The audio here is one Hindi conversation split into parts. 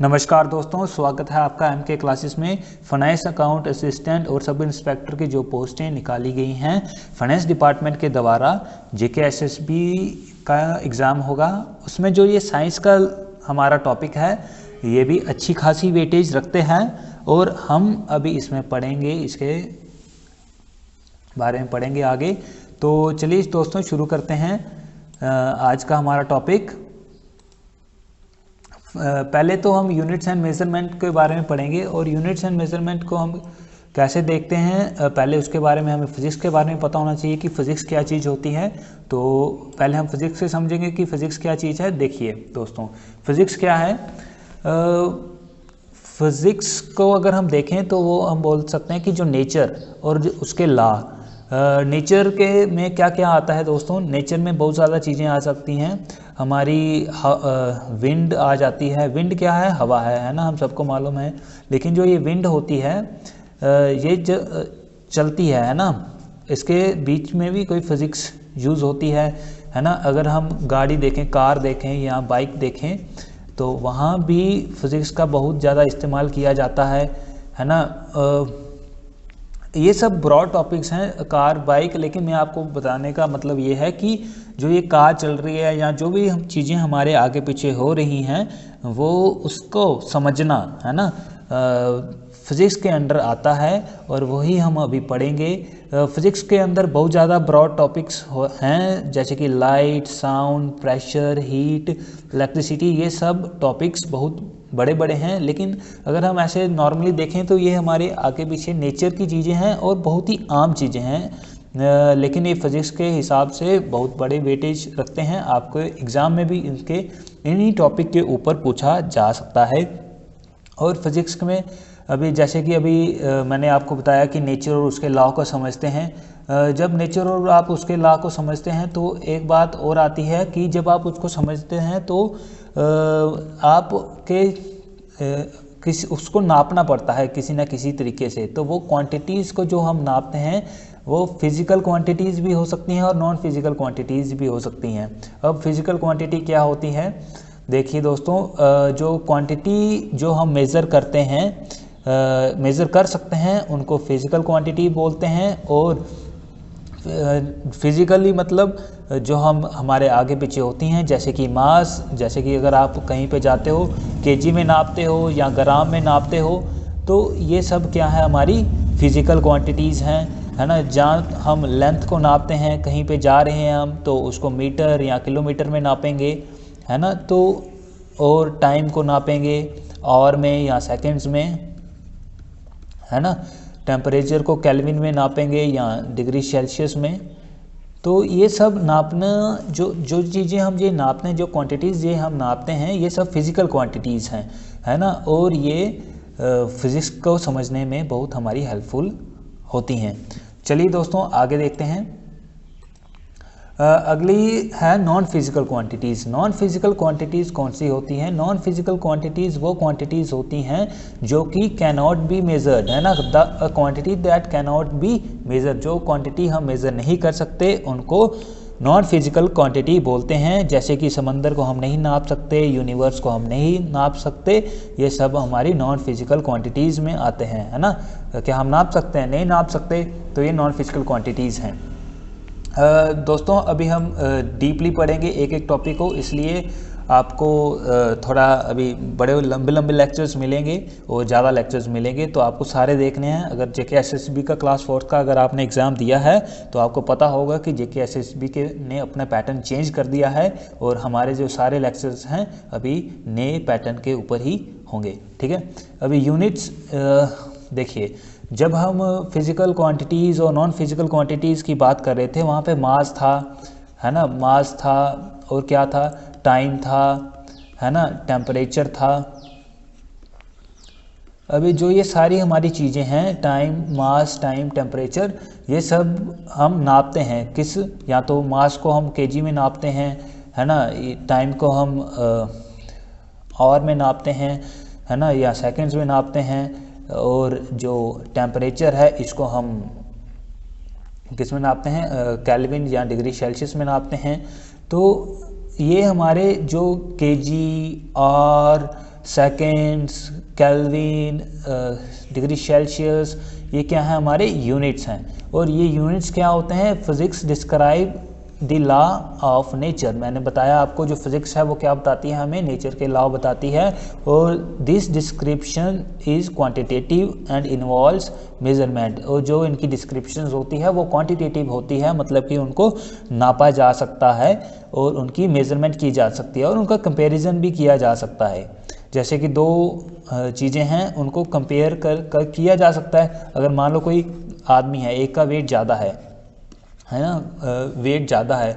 नमस्कार दोस्तों, स्वागत है आपका एमके क्लासेस में। फाइनेंस अकाउंट असिस्टेंट और सब इंस्पेक्टर की जो पोस्टें निकाली गई हैं फाइनेंस डिपार्टमेंट के द्वारा जेके एसएसबी का एग्ज़ाम होगा। उसमें जो ये साइंस का हमारा टॉपिक है ये भी अच्छी खासी वेटेज रखते हैं और हम अभी इसमें पढ़ेंगे, इसके बारे में पढ़ेंगे आगे। तो चलिए दोस्तों शुरू करते हैं आज का हमारा टॉपिक। पहले तो हम यूनिट्स एंड मेजरमेंट के बारे में पढ़ेंगे और यूनिट्स एंड मेजरमेंट को हम कैसे देखते हैं, पहले उसके बारे में हमें फिजिक्स के बारे में पता होना चाहिए कि फ़िज़िक्स क्या चीज़ होती है। तो पहले हम फिज़िक्स से समझेंगे कि फ़िज़िक्स क्या चीज़ है। देखिए दोस्तों, फ़िज़िक्स क्या है। फ़िज़िक्स को अगर हम देखें तो वो हम बोल सकते हैं कि जो नेचर और जो उसके लॉ, नेचर के में क्या क्या आता है दोस्तों। नेचर में बहुत ज़्यादा चीज़ें आ सकती हैं। हमारी विंड आ जाती है। विंड क्या है? हवा है ना, हम सबको मालूम है। लेकिन जो ये विंड होती है ये चलती है ना, इसके बीच में भी कोई फिज़िक्स यूज़ होती है ना। अगर हम गाड़ी देखें, कार देखें या बाइक देखें तो वहाँ भी फिज़िक्स का बहुत ज़्यादा इस्तेमाल किया जाता है ना। ये सब ब्रॉड टॉपिक्स हैं, कार बाइक। लेकिन मैं आपको बताने का मतलब ये है कि जो ये कार चल रही है या जो भी हम चीज़ें हमारे आगे पीछे हो रही हैं वो उसको समझना है ना, फिज़िक्स के अंडर आता है और वही हम अभी पढ़ेंगे। फिज़िक्स के अंदर बहुत ज़्यादा ब्रॉड टॉपिक्स हैं, जैसे कि light, sound, pressure, heat, electricity. ये सब टॉपिक्स बहुत बड़े बड़े हैं, लेकिन अगर हम ऐसे नॉर्मली देखें तो ये हमारे आगे पीछे नेचर की चीज़ें हैं और बहुत ही आम चीज़ें हैं। लेकिन ये फिज़िक्स के हिसाब से बहुत बड़े वेटेज रखते हैं। आपको एग्ज़ाम में भी इन्हीं टॉपिक के ऊपर पूछा जा सकता है। और फिज़िक्स में अभी जैसे कि मैंने आपको बताया कि नेचर और उसके लॉ को समझते हैं। जब नेचर और आप उसके लॉ को समझते हैं तो एक बात और आती है कि जब आप उसको समझते हैं तो आपके उसको नापना पड़ता है किसी न किसी तरीके से। तो वो क्वांटिटीज़ को जो हम नापते हैं वो फिज़िकल क्वांटिटीज़ भी हो सकती हैं और नॉन फिज़िकल क्वांटिटीज़ भी हो सकती हैं। अब फिज़िकल क्वांटिटी क्या होती है? देखिए दोस्तों, जो क्वांटिटी जो हम मेज़र करते हैं, मेज़र कर सकते हैं, उनको फिज़िकल क्वांटिटी बोलते हैं। और फिज़िकली मतलब जो हमारे आगे पीछे होती हैं, जैसे कि मास, जैसे कि अगर आप कहीं पे जाते हो केजी में नापते हो या ग्राम में नापते हो, तो ये सब क्या है? हमारी फिज़िकल क्वांटिटीज़ हैं, है ना। जहाँ हम लेंथ को नापते हैं, कहीं पे जा रहे हैं हम तो उसको मीटर या किलोमीटर में नापेंगे, है ना। तो और टाइम को नापेंगे आवर में या सेकंड्स में, है ना। टेम्परेचर को केल्विन में नापेंगे या डिग्री सेल्सियस में। तो ये सब नापना, जो चीज़ें हम ये नापते हैं, जो क्वांटिटीज़ ये हम नापते हैं, ये सब फिज़िकल क्वांटिटीज़ हैं, है ना। और ये फिज़िक्स को समझने में बहुत हमारी हेल्पफुल होती हैं। चलिए दोस्तों आगे देखते हैं। अगली है non physical quantities. Non physical quantities कौन सी होती हैं? नॉन फिज़िकल क्वांटिटीज़ वो क्वांटिटीज़ होती हैं जो कि कैनॉट बी मेजर्ड, है ना। The quantity that cannot be measure, जो क्वांटिटी हम मेज़र नहीं कर सकते उनको नॉन फिज़िकल क्वांटिटी बोलते हैं। जैसे कि समंदर को हम नहीं नाप सकते, यूनिवर्स को हम नहीं नाप सकते, ये सब हमारी नॉन फिज़िकल क्वांटिटीज़ में आते हैं, है ना। क्या हम नाप सकते हैं? नहीं नाप सकते, तो ये नॉन फिज़िकल क्वांटिटीज़ हैं। दोस्तों अभी हम डीपली पढ़ेंगे एक एक टॉपिक को, इसलिए आपको थोड़ा अभी बड़े लंबे लेक्चर्स मिलेंगे और ज़्यादा लेक्चर्स मिलेंगे, तो आपको सारे देखने हैं। अगर जेके एसएसबी का क्लास 4 का अगर आपने एग्ज़ाम दिया है तो आपको पता होगा कि जेके एसएसबी ने अपना पैटर्न चेंज कर दिया है और हमारे जो सारे लेक्चर्स हैं अभी नए पैटर्न के ऊपर ही होंगे, ठीक है। अभी यूनिट्स देखिए, जब हम फिज़िकल क्वांटिटीज़ और नॉन फिज़िकल क्वांटिटीज़ की बात कर रहे थे, वहाँ पे मास था, है ना। मास था और क्या था? टाइम था, है ना। टेम्परेचर था। अभी जो ये सारी हमारी चीज़ें हैं, टाइम, मास, टाइम, टेम्परेचर, ये सब हम नापते हैं किस, या तो मास को हम केजी में नापते हैं, है ना। टाइम को हम आवर में नापते हैं, है ना, या सेकंड्स में नापते हैं। और जो टेम्परेचर है इसको हम किस में नापते हैं? केल्विन या डिग्री सेल्सियस में नापते हैं। तो ये हमारे जो KG, hour, seconds, kelvin, degree celsius, ये क्या है हमारे यूनिट्स हैं। और ये यूनिट्स क्या होते हैं, physics describe the law of nature. मैंने बताया आपको जो फिजिक्स है वो क्या बताती है, हमें नेचर के लॉ बताती है। और this description is quantitative and involves measurement. और जो इनकी डिस्क्रिप्शन होती है वो क्वांटिटेटिव होती है, मतलब कि उनको नापा जा सकता है और उनकी मेजरमेंट की जा सकती है और उनका कंपैरिजन भी किया जा सकता है। जैसे कि दो चीज़ें हैं उनको कंपेयर कर किया जा सकता है। अगर मान लो कोई आदमी है, एक का वेट ज़्यादा है ना, वेट ज़्यादा है,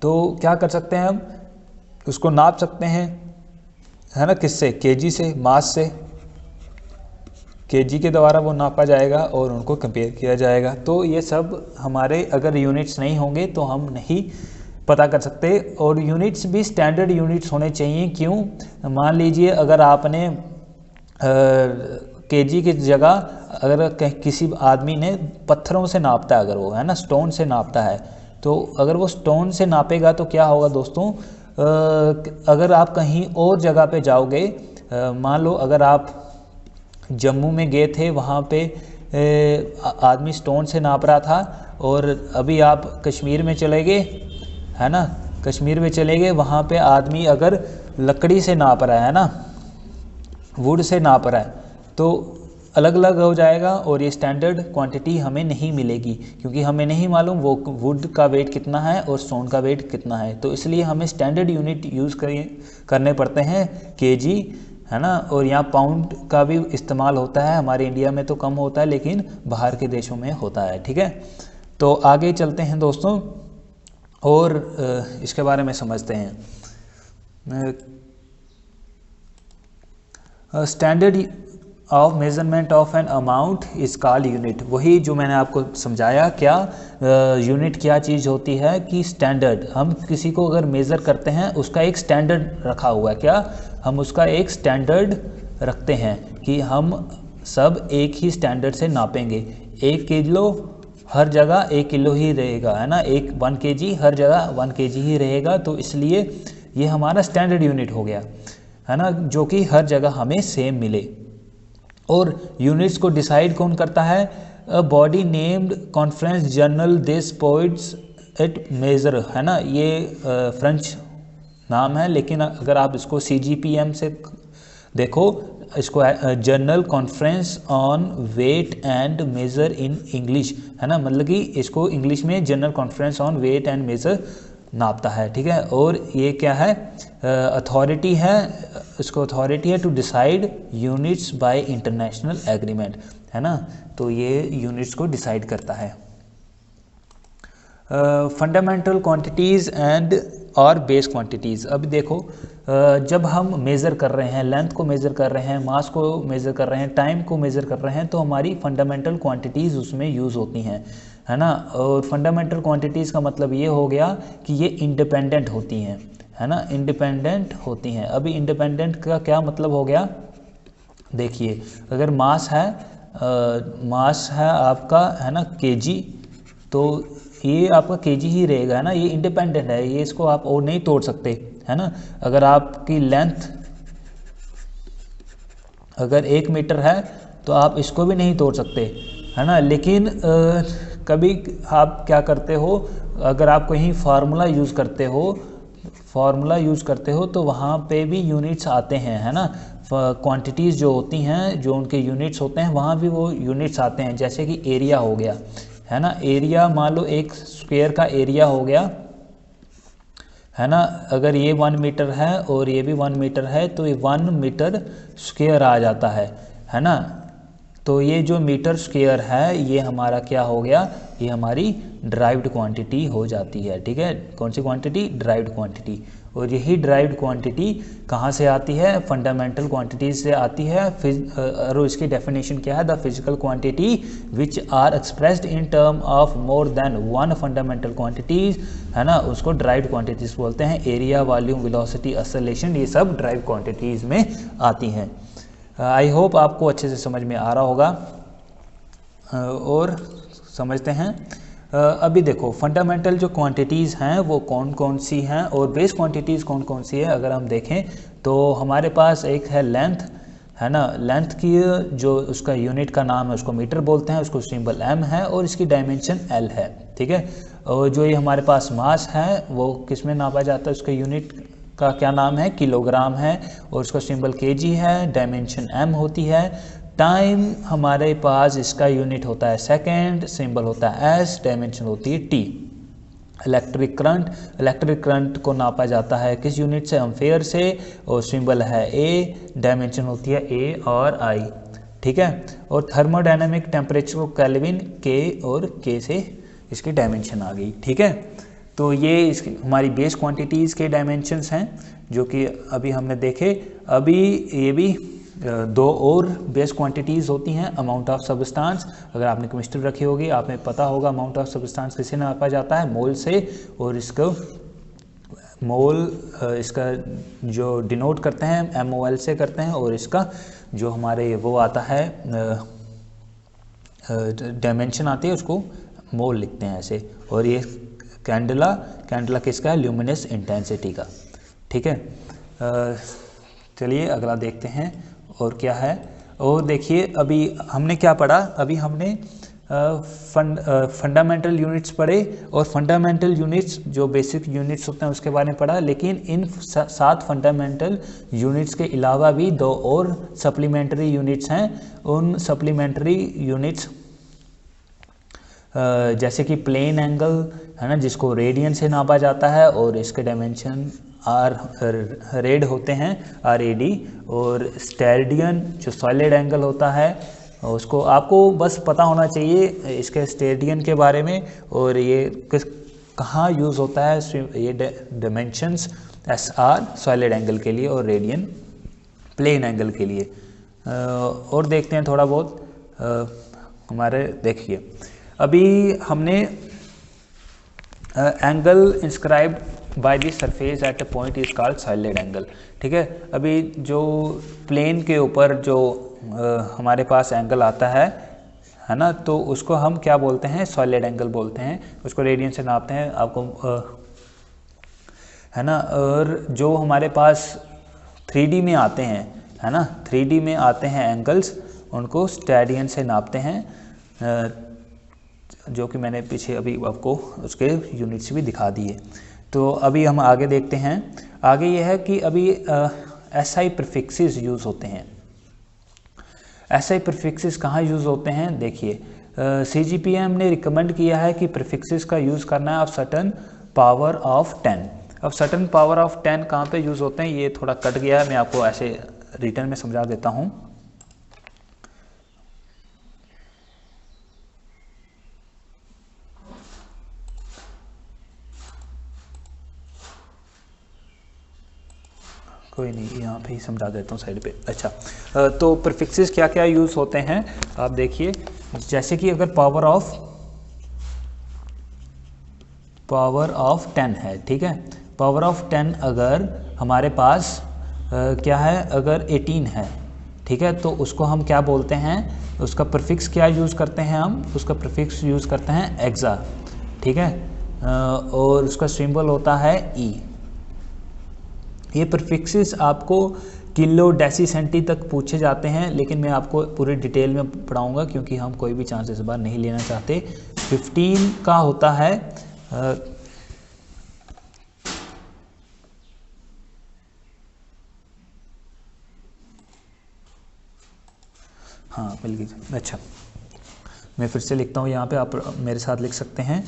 तो क्या कर सकते हैं हम, उसको नाप सकते हैं, है ना, किससे, केजी से, मास से, केजी के द्वारा वो नापा जाएगा और उनको कंपेयर किया जाएगा। तो ये सब हमारे अगर यूनिट्स नहीं होंगे तो हम नहीं पता कर सकते। और यूनिट्स भी स्टैंडर्ड यूनिट्स होने चाहिए। क्यों, मान लीजिए अगर आपने केजी की जगह अगर किसी आदमी ने पत्थरों से नापता है, अगर वो है ना स्टोन से नापता है, तो अगर वो स्टोन से नापेगा तो क्या होगा दोस्तों, अगर आप कहीं और जगह पे जाओगे, मान लो अगर आप जम्मू में गए थे, वहाँ पे आदमी स्टोन से नाप रहा था, और अभी आप कश्मीर में चले गए, है ना, कश्मीर में चले गए, वहाँ पे आदमी अगर लकड़ी से नाप रहा है ना, वुड से नाप रहा है, तो अलग अलग हो जाएगा और ये स्टैंडर्ड क्वांटिटी हमें नहीं मिलेगी, क्योंकि हमें नहीं मालूम वो वुड का वेट कितना है और स्टोन का वेट कितना है। तो इसलिए हमें स्टैंडर्ड यूनिट यूज़ करने पड़ते हैं, केजी, है ना। और यहाँ पाउंड का भी इस्तेमाल होता है, हमारे इंडिया में तो कम होता है लेकिन बाहर के देशों में होता है, ठीक है। तो आगे चलते हैं दोस्तों और इसके बारे में समझते हैं। Standard of measurement of an amount is called unit. वही जो मैंने आपको समझाया, क्या यूनिट क्या चीज़ होती है, कि स्टैंडर्ड, हम किसी को अगर मेज़र करते हैं उसका एक स्टैंडर्ड रखा हुआ है, क्या हम उसका एक स्टैंडर्ड रखते हैं कि हम सब एक ही स्टैंडर्ड से नापेंगे। 1 किलो हर जगह 1 किलो ही रहेगा, है ना, 1 kg हर जगह 1 kg ही रहेगा। तो इसलिए ये हमारा स्टैंडर्ड यूनिट हो गया, है ना, जो कि हर जगह हमें सेम मिले। और यूनिट्स को डिसाइड कौन करता है, a body named conference general this points it measure, है ना, ये फ्रेंच नाम है, लेकिन अगर आप इसको CGPM से देखो, इसको journal conference on weight and measure in English, है ना, मतलब कि इसको इंग्लिश में general conference on weight and measure नापता है, ठीक है। और ये क्या है, अथॉरिटी है, इसको अथॉरिटी है to decide units by international agreement, है ना, तो ये यूनिट्स को डिसाइड करता है। फंडामेंटल क्वांटिटीज़ एंड और बेस क्वांटिटीज़। अब देखो, जब हम मेज़र कर रहे हैं, लेंथ को मेज़र कर रहे हैं, मास को मेज़र कर रहे हैं, टाइम को मेज़र कर रहे हैं, तो हमारी फंडामेंटल क्वांटिटीज़ उसमें यूज़ होती हैं, है ना। और फंडामेंटल क्वांटिटीज़ का मतलब ये हो गया कि ये इंडिपेंडेंट होती हैं, है ना, इंडिपेंडेंट होती हैं। अभी इंडिपेंडेंट का क्या मतलब हो गया, देखिए, अगर मास है आपका, है ना, kg, तो ये आपका kg ही रहेगा, है ना, ये इंडिपेंडेंट है, ये इसको आप और नहीं तोड़ सकते, है ना। अगर आपकी लेंथ अगर 1 मीटर है तो आप इसको भी नहीं तोड़ सकते, है ना। लेकिन कभी आप क्या करते हो, अगर आप कहीं फार्मूला यूज़ करते हो तो वहाँ पे भी यूनिट्स आते हैं, है ना। क्वांटिटीज़ जो होती हैं, जो उनके यूनिट्स होते हैं, वहाँ भी वो यूनिट्स आते हैं। जैसे कि एरिया हो गया, है ना, एरिया मान लो 1 स्क्वायर का एरिया हो गया, है ना। अगर ये 1 मीटर है और ये भी 1 मीटर है तो ये 1 मीटर स्क्वायर आ जाता है ना। तो ये जो मीटर स्क्वायर है ये हमारा क्या हो गया, ये हमारी ड्राइव्ड क्वांटिटी हो जाती है, ठीक है। कौन सी क्वांटिटी, ड्राइव्ड क्वांटिटी। और यही ड्राइव्ड क्वांटिटी कहाँ से आती है, फंडामेंटल क्वांटिटीज से आती है। और इसकी डेफिनेशन क्या है, the physical quantity which are expressed in term of more than 1 fundamental quantities, है ना, उसको ड्राइव्ड क्वांटिटीज बोलते हैं। एरिया, वॉल्यूम, वेलोसिटी, एक्सेलरेशन, ये सब ड्राइव्ड क्वांटिटीज में आती हैं। आई होप आपको अच्छे से समझ में आ रहा होगा। और समझते हैं अभी देखो फंडामेंटल जो क्वांटिटीज़ हैं वो कौन कौन सी हैं और बेस क्वांटिटीज़ कौन कौन सी है। अगर हम देखें तो हमारे पास एक है लेंथ, है ना। लेंथ की जो उसका यूनिट का नाम है उसको मीटर बोलते हैं, उसको सिंबल m है और इसकी डायमेंशन l है, ठीक है। और जो ये हमारे पास मास है वो किस में नापा जाता है, उसका यूनिट का क्या नाम है, किलोग्राम है और उसका सिंबल kg है, डायमेंशन m होती है। टाइम हमारे पास इसका यूनिट होता है सेकेंड, सिंबल होता है s, डायमेंशन होती है t। इलेक्ट्रिक करंट को नापा जाता है किस यूनिट से, एम्पेयर से और सिंबल है a, डायमेंशन होती है a और I, ठीक है। और थर्मोडायनेमिक टेम्परेचर को केल्विन K और K से इसकी डायमेंशन आ गई, ठीक है। तो ये इसकी हमारी बेस क्वांटिटीज़ के डायमेंशंस हैं जो कि अभी हमने देखे। अभी ये भी दो और बेस क्वांटिटीज़ होती हैं, अमाउंट ऑफ सब्सटेंस। अगर आपने केमिस्ट्री रखी होगी आपने पता होगा अमाउंट ऑफ सब्सटेंस किसे नापा जाता है, मोल से। और इसको मोल इसका जो डिनोट करते हैं MOL से करते हैं और इसका जो हमारे वो आता है डायमेंशन आती है उसको मोल लिखते हैं ऐसे। और ये कैंडला किसका है, ल्यूमिनस इंटेंसिटी का, ठीक है। चलिए अगला देखते हैं और क्या है। और देखिए अभी हमने क्या पढ़ा, अभी हमने फंडामेंटल यूनिट्स पढ़े और फंडामेंटल यूनिट्स जो बेसिक यूनिट्स होते हैं उसके बारे में पढ़ा। लेकिन इन 7 फंडामेंटल यूनिट्स के अलावा भी 2 और सप्लीमेंट्री यूनिट्स हैं। उन सप्लीमेंट्री यूनिट्स जैसे कि प्लेन एंगल, है ना, जिसको रेडियन से नापा जाता है और इसके डायमेंशन रेड होते हैं RAD। और स्टेरेडियन जो सॉलिड एंगल होता है उसको आपको बस पता होना चाहिए इसके स्टेरेडियन के बारे में और ये कहाँ यूज़ होता है। ये डायमेंशंस SR सॉलिड एंगल के लिए और रेडियन प्लेन एंगल के लिए। और देखते हैं थोड़ा बहुत हमारे, देखिए अभी हमने angle inscribed by the surface at a point is called solid angle, ठीक है। अभी जो प्लेन के ऊपर जो हमारे पास एंगल आता है ना, तो उसको हम क्या बोलते हैं, सॉलिड एंगल बोलते हैं। उसको रेडियन से नापते हैं आपको, है ना। और जो हमारे पास 3D में आते हैं, है ना, 3D में आते हैं एंगल्स, उनको स्टेरेडियन से नापते हैं, जो कि मैंने पीछे अभी आपको उसके यूनिट्स भी दिखा दिए। तो अभी हम आगे देखते हैं। आगे ये है कि अभी SI प्रीफिक्सेस यूज़ होते हैं। SI प्रीफिक्सेस कहाँ यूज़ होते हैं, देखिए CGPM ने रिकमेंड किया है कि प्रीफिक्सेस का यूज़ करना है ऑफ सर्टन पावर ऑफ 10। अब सर्टन पावर ऑफ 10 कहाँ पे यूज़ होते हैं, ये थोड़ा कट गया है, मैं आपको ऐसे रिटर्न में समझा देता हूँ। कोई नहीं, यहाँ पे ही समझा देता हूँ साइड पे। अच्छा, तो प्रीफिक्सेस क्या क्या यूज़ होते हैं आप देखिए। जैसे कि अगर पावर ऑफ 10 है, ठीक है, पावर ऑफ 10 अगर हमारे पास क्या है, अगर 18 है, ठीक है, तो उसको हम क्या बोलते हैं, उसका प्रीफिक्स क्या यूज़ करते हैं, हम उसका प्रीफिक्स यूज़ करते हैं एक्सा, ठीक है। और उसका सिंबल होता है E। ये प्रीफिक्सेस आपको किलो डेसीसेंटी तक पूछे जाते हैं, लेकिन मैं आपको पूरी डिटेल में पढ़ाऊंगा क्योंकि हम कोई भी चांस इस बार नहीं लेना चाहते। 15 का होता है हाँ मिल गई। अच्छा, मैं फिर से लिखता हूँ यहाँ पे, आप मेरे साथ लिख सकते हैं।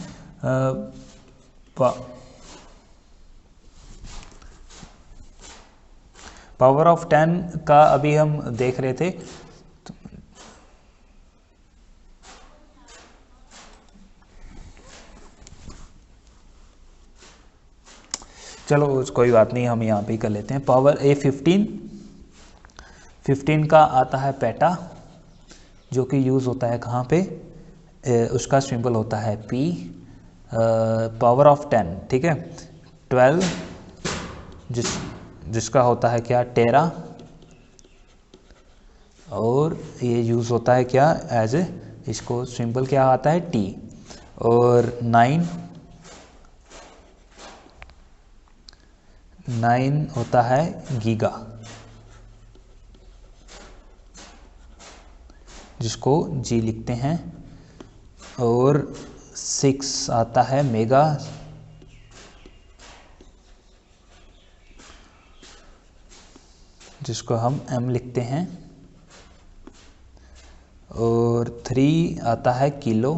पावर ऑफ 10 का अभी हम देख रहे थे, चलो कोई बात नहीं, हम यहाँ पे ही कर लेते हैं। पावर 15 का आता है पेटा, जो कि यूज़ होता है कहाँ पे, उसका सिंबल होता है P। पावर ऑफ 10, ठीक है, 12 जिसका होता है क्या, टेरा, और ये यूज़ होता है क्या, एज ए, इसको सिंबल क्या आता है T। और 9 होता है गीगा, जिसको जी लिखते हैं, और 6 आता है मेगा, जिसको हम एम लिखते हैं, और 3 आता है किलो,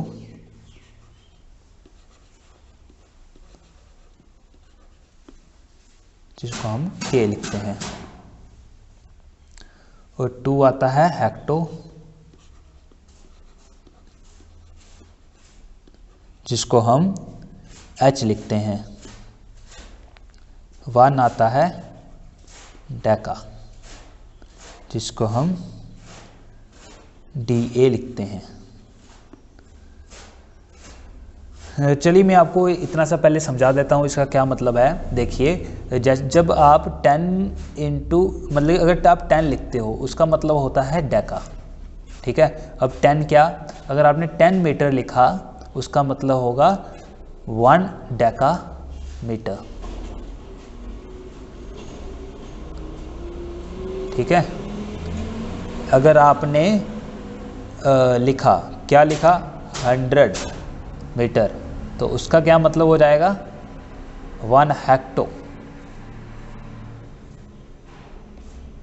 जिसको हम के लिखते हैं, और 2 आता है हेक्टो, जिसको हम एच लिखते हैं। 1 आता है डेका, जिसको हम डी ए लिखते हैं। चलिए मैं आपको इतना सा पहले समझा देता हूँ इसका क्या मतलब है। देखिए जब आप 10 इंटू मतलब अगर आप 10 लिखते हो उसका मतलब होता है डेका, ठीक है। अब 10 क्या, अगर आपने 10 मीटर लिखा उसका मतलब होगा 1 डेका मीटर, ठीक है। अगर आपने लिखा, क्या लिखा, 100 मीटर, तो उसका क्या मतलब हो जाएगा 1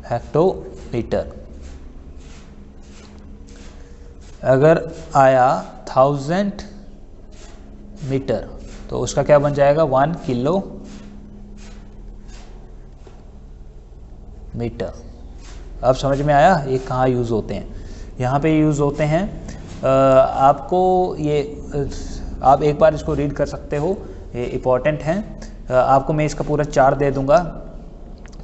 हेक्टोमीटर। अगर आया 1000 मीटर तो उसका क्या बन जाएगा 1 किलो मीटर। अब समझ में आया ये कहाँ यूज़ होते हैं, यहाँ पे यूज़ होते हैं। आपको ये आप एक बार इसको रीड कर सकते हो, ये इम्पॉर्टेंट है। आपको मैं इसका पूरा चार्ट दे दूँगा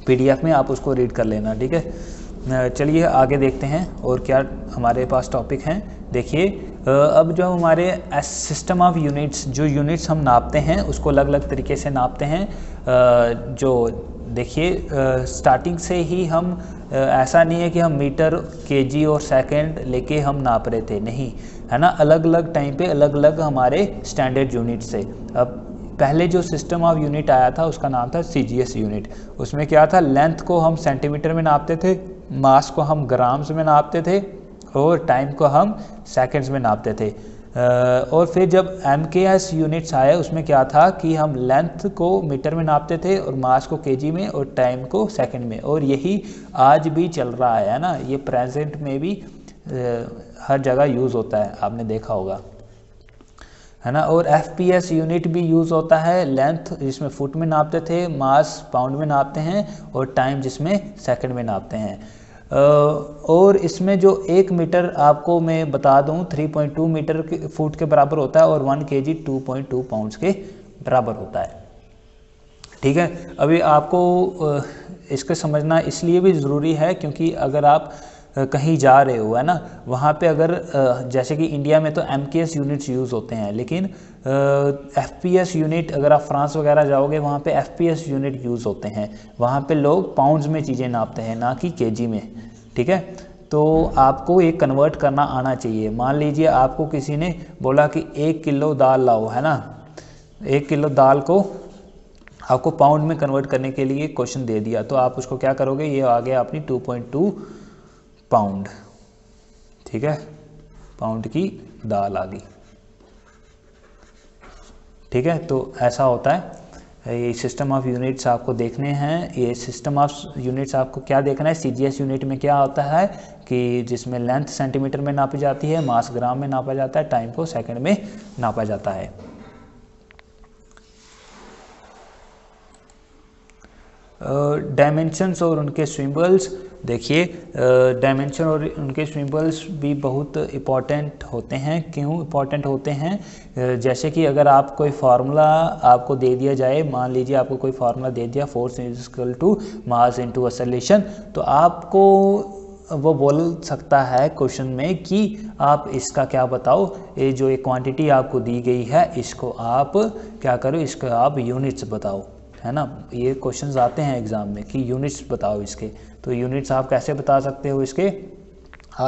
PDF में, आप उसको रीड कर लेना, ठीक है। चलिए आगे देखते हैं और क्या हमारे पास टॉपिक हैं। देखिए अब जो हमारे सिस्टम ऑफ यूनिट्स, जो यूनिट्स हम नापते हैं उसको अलग अलग तरीके से नापते हैं। जो देखिए स्टार्टिंग से ही हम ऐसा नहीं है कि हम मीटर, केजी और सेकंड लेके हम नाप रहे थे, नहीं, है ना। अलग अलग टाइम पे अलग अलग हमारे स्टैंडर्ड यूनिट से। अब पहले जो सिस्टम ऑफ यूनिट आया था उसका नाम था CGS यूनिट। उसमें क्या था, लेंथ को हम सेंटीमीटर में नापते थे, मास को हम ग्राम्स में नापते थे, और टाइम को हम सेकंड्स में नापते थे। और फिर जब MKS यूनिट्स आए उसमें क्या था कि हम लेंथ को मीटर में नापते थे और मास को केजी में और टाइम को सेकंड में, और यही आज भी चल रहा है ना। ये प्रेजेंट में भी हर जगह यूज़ होता है, आपने देखा होगा, है ना। और FPS यूनिट भी यूज़ होता है, लेंथ जिसमें फुट में नापते थे, मास पाउंड में नापते हैं, और टाइम जिसमें सेकंड में नापते हैं। और इसमें जो 1 मीटर आपको मैं बता दूं 3.2 मीटर फुट के बराबर होता है, और 1 kg 2.2 पाउंड्स के बराबर होता है, ठीक है। अभी आपको इसको समझना इसलिए भी ज़रूरी है क्योंकि अगर आप कहीं जा रहे हो, है ना, वहाँ पे अगर जैसे कि इंडिया में तो MKS यूनिट्स यूज़ होते हैं, लेकिन FPS यूनिट अगर आप फ्रांस वगैरह जाओगे वहाँ पे FPS यूनिट यूज़ होते हैं। वहाँ पे लोग पाउंड्स में चीज़ें नापते हैं, ना कि केजी में, ठीक है। तो आपको ये कन्वर्ट करना आना चाहिए। मान लीजिए आपको किसी ने बोला कि 1 किलो दाल लाओ, है ना, 1 किलो दाल को आपको पाउंड में कन्वर्ट करने के लिए क्वेश्चन दे दिया, तो आप उसको क्या करोगे, ये आ गया अपनी 2.2 पाउंड, ठीक है, पाउंड की दाल आ गई, ठीक है। तो ऐसा होता है। ये सिस्टम ऑफ यूनिट्स आपको देखने हैं। ये सिस्टम ऑफ यूनिट्स आपको क्या देखना है, CGS यूनिट में क्या होता है कि जिसमें लेंथ सेंटीमीटर में नापी जाती है, मास ग्राम में नापा जाता है, टाइम को सेकंड में नापा जाता है। डायमेंशंस और उनके सिंबल्स, देखिए डायमेंशन और उनके सिंबल्स भी बहुत इम्पॉर्टेंट होते हैं। क्यों इम्पॉर्टेंट होते हैं, जैसे कि अगर आप कोई फार्मूला आपको दे दिया जाए, मान लीजिए आपको कोई फार्मूला दे दिया, force is equal to mass into acceleration, तो आपको वो बोल सकता है क्वेश्चन में कि आप इसका क्या बताओ, ये जो एक क्वांटिटी आपको दी गई है इसको आप क्या करो, इसको आप यूनिट्स बताओ, है ना। ये क्वेश्चंस आते हैं एग्जाम में कि यूनिट्स बताओ इसके। तो यूनिट्स आप कैसे बता सकते हो इसके,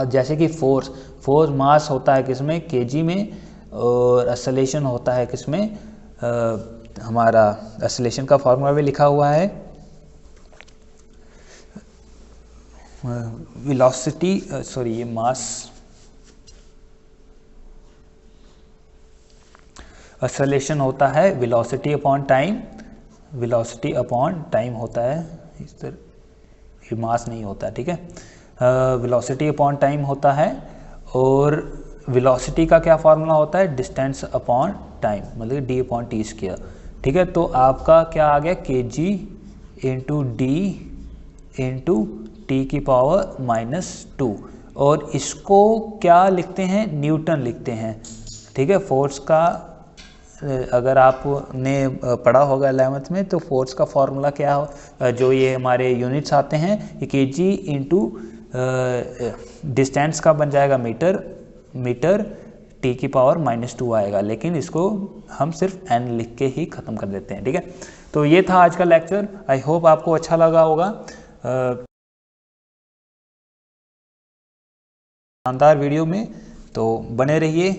जैसे कि फोर्स मास होता है किसमें, केजी में, और एक्सेलरेशन होता है किसमें, हमारा एक्सेलरेशन का फॉर्मूला भी लिखा हुआ है, वेलोसिटी सॉरी ये मास, एक्सेलरेशन होता है velocity upon time, velocity upon time होता है, इस तरह ये मास नहीं होता, ठीक है, वेलोसिटी अपॉन टाइम होता है। और वेलोसिटी का क्या फार्मूला होता है, डिस्टेंस अपॉन टाइम, मतलब डी अपॉन टी स्क्वायर, ठीक है। तो आपका क्या आ गया, के जी इंटू डी इंटू टी की पावर -2, और इसको क्या लिखते हैं, न्यूटन लिखते हैं, ठीक है। फोर्स का अगर आपने पढ़ा होगा 11th में, तो फोर्स का फॉर्मूला क्या हो, जो ये हमारे यूनिट्स आते हैं, ये के जी इंटू डिस्टेंस का बन जाएगा मीटर टी की पावर -2 आएगा, लेकिन इसको हम सिर्फ एन लिख के ही ख़त्म कर देते हैं, ठीक है। तो ये था आज का लेक्चर, आई होप आपको अच्छा लगा होगा। शानदार वीडियो में तो बने रहिए।